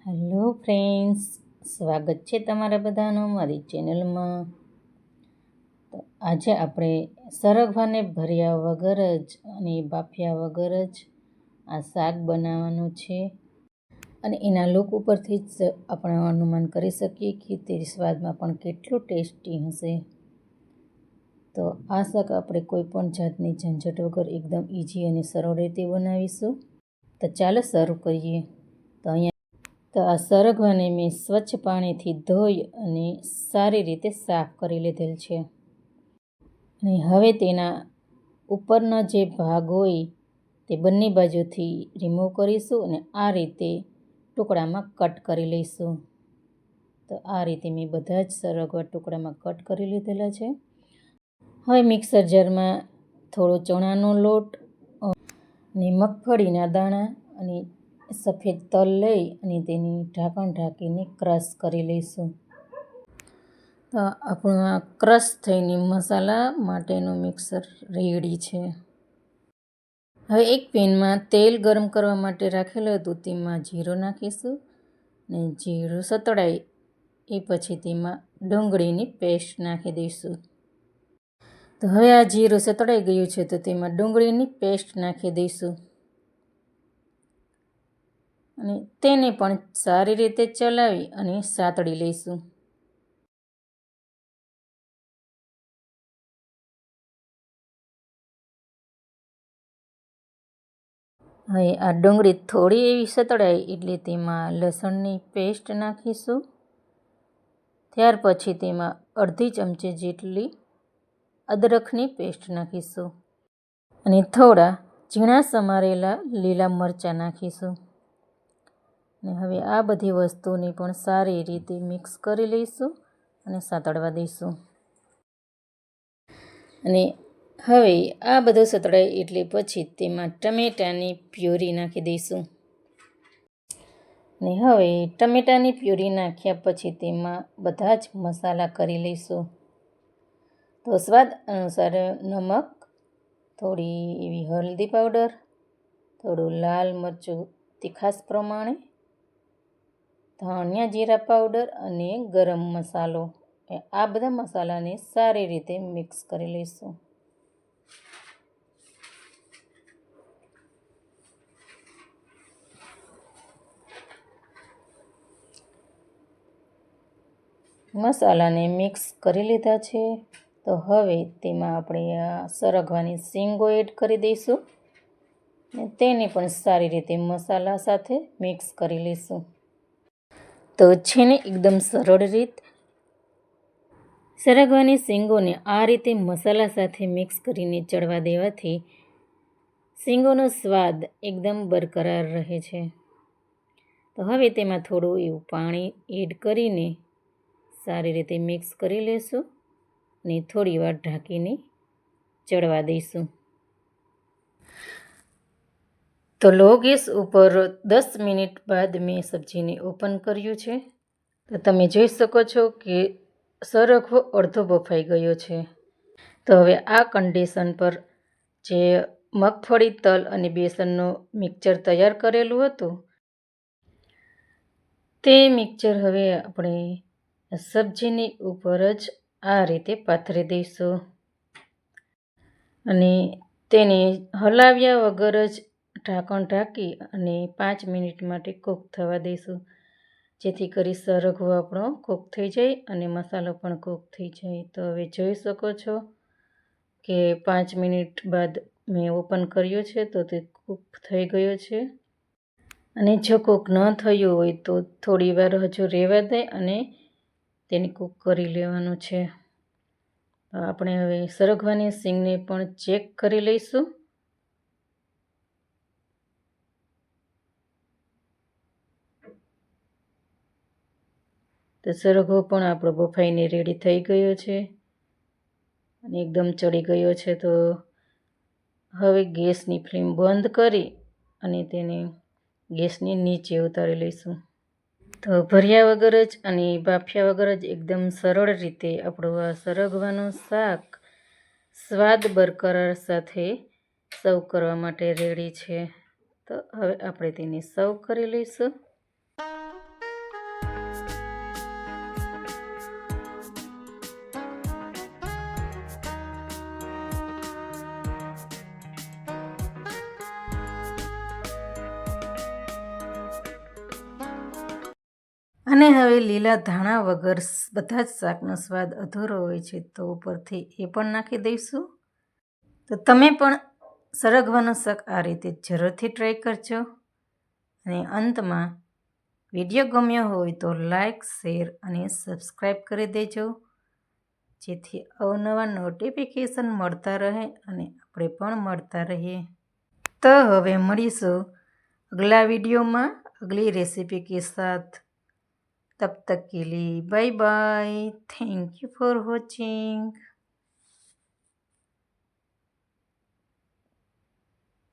Hello friends, સ્વાગત છે તમારા બધાનું મારી ચેનલમાં. તો આજે આપણે સરગવાને ભર્યા વગર જ અને બાફ્યા વગર જ આ શાક બનાવવાનું છે અને એના લુક ઉપરથી જ આપણે અનુમાન કરી શકીએ કે તે સ્વાદમાં પણ કેટલું ટેસ્ટી હશે. તો આ શાક આપણે કોઈ પણ જાતની ઝંઝટ વગર એકદમ ઇઝી અને સરળ રીતે બનાવીશું. તો ચાલો શરૂ કરીએ. તો આ સરગવાને મેં સ્વચ્છ પાણીથી ધોઈ અને સારી રીતે સાફ કરી લીધેલ છે. અને હવે તેના ઉપરના જે ભાગ હોય તે બંને બાજુથી રિમૂવ કરીશું અને આ રીતે ટુકડામાં કટ કરી લઈશું. તો આ રીતે મેં બધા જ સરગવા ટુકડામાં કટ કરી લીધેલા છે. હવે મિક્સર જારમાં થોડો ચણાનો લોટ અને મગફળીના દાણા અને સફેદ તલ લઈ અને તેની ઢાંકણ ઢાંકીને ક્રશ કરી લઈશું. તો આપણું આ ક્રશ થઈને મસાલા માટેનું મિક્સર રેડી છે. હવે એક પેનમાં તેલ ગરમ કરવા માટે રાખેલું હતું, તેમાં જીરું નાખીશું અને જીરું સતળાય એ પછી તેમાં ડુંગળીની પેસ્ટ નાખી દઈશું. તો હવે આ જીરું સતળાઈ ગયું છે તો તેમાં ડુંગળીની પેસ્ટ નાખી દઈશું અને તેને પણ સારી રીતે ચલાવી અને સાતળી લઈશું. હવે આ ડુંગળી થોડી એવી સતળાય એટલે તેમાં લસણની પેસ્ટ નાખીશું. ત્યાર પછી તેમાં અડધી ચમચી જેટલી અદરકની પેસ્ટ નાખીશું અને થોડા ઝીણા સમારેલા લીલા મરચાં નાખીશું. અને હવે આ બધી વસ્તુને પણ સારી રીતે મિક્સ કરી લઈશું અને સાતળવા દઈશું. અને હવે આ બધું સતળાય એટલે પછી તેમાં ટમેટાની પ્યુરી નાખી દઈશું. અને હવે ટમેટાની પ્યુરી નાખ્યા પછી તેમાં બધા જ મસાલા કરી લઈશું. તો સ્વાદ અનુસાર નમક, થોડી એવી હળદી પાવડર, થોડું લાલ મરચું તીખાસ પ્રમાણે, ધાણિયા જીરા પાવડર અને ગરમ મસાલો. આ બધા મસાલાને સારી રીતે મિક્સ કરી લઈશું. મસાલાને મિક્સ કરી લીધા છે. તો હવે તેમાં આપણે આ સરગવાની શીંગો એડ કરી દઈશું અને તેને પણ સારી રીતે મસાલા સાથે મિક્સ કરી લઈશું. તો છે ને એકદમ સરળ રીત, સરગવાની શીંગોને આ રીતે મસાલા સાથે મિક્સ કરીને ચડવા દેવાથી શીંગોનો સ્વાદ એકદમ બરકરાર રહે છે. તો હવે તેમાં થોડું એવું પાણી એડ કરીને સારી રીતે મિક્સ કરી લઈશું અને થોડી વાર ઢાંકીને ચડવા દઈશું. તો લો ગેસ ઉપર 10 મિનિટ બાદ મેં સબ્જીને ઓપન કર્યું છે. તો તમે જોઈ શકો છો કે સરગવો અડધો બફાઈ ગયો છે. તો હવે આ કન્ડિશન પર જે મગફળી, તલ અને બેસનનું મિક્સર તૈયાર કરેલું હતું તે મિક્સર હવે આપણે સબ્જીની ઉપર જ આ રીતે પાથરી દઈશું અને તેને હલાવ્યા વગર જ ઢાંકણ ઢાંકી અને 5 મિનિટ માટે કૂક થવા દઈશું, જેથી કરી સરગવો આપણો કૂક થઈ જાય અને મસાલો પણ કૂક થઈ જાય. તો હવે જોઈ શકો છો કે 5 મિનિટ બાદ મેં ઓપન કર્યો છે તો તે કૂક થઈ ગયો છે. અને જો કૂક ન થયું હોય તો થોડી વાર હજુ રહેવા દે અને તેને કૂક કરી લેવાનું છે. આપણે હવે સરગવાની શીંગને પણ ચેક કરી લઈશું. તો સરગવો પણ આપણો બફાઈને રેડી થઈ ગયો છે અને એકદમ ચડી ગયો છે. તો હવે ગેસની ફ્લેમ બંધ કરી અને તેને ગેસની નીચે ઉતારી લઈશું. તો ભર્યા વગર જ અને બાફ્યા વગર જ એકદમ સરળ રીતે આપણું આ સરગવાનું શાક સ્વાદ બરકરાર સાથે સર્વ કરવા માટે રેડી છે. તો હવે આપણે તેને સર્વ કરી લઈશું. અને હવે લીલા ધાણા વગર બધા જ શાકનો સ્વાદ અધૂરો હોય છે, તો ઉપરથી એ પણ નાખી દઈશું. તો તમે પણ સરગવાનું શાક આ રીતે જરૂરથી ટ્રાય કરજો. અને અંતમાં વિડીયો ગમ્યો હોય તો લાઈક, શેર અને સબસ્ક્રાઈબ કરી દેજો, જેથી અવનવા નોટિફિકેશન મળતા રહે અને આપણે પણ મળતા રહીએ. તો હવે મળીશું અગલા वीडियो अगली रेसिपी के साथ. तब तक के लिए bye bye. Thank you for watching.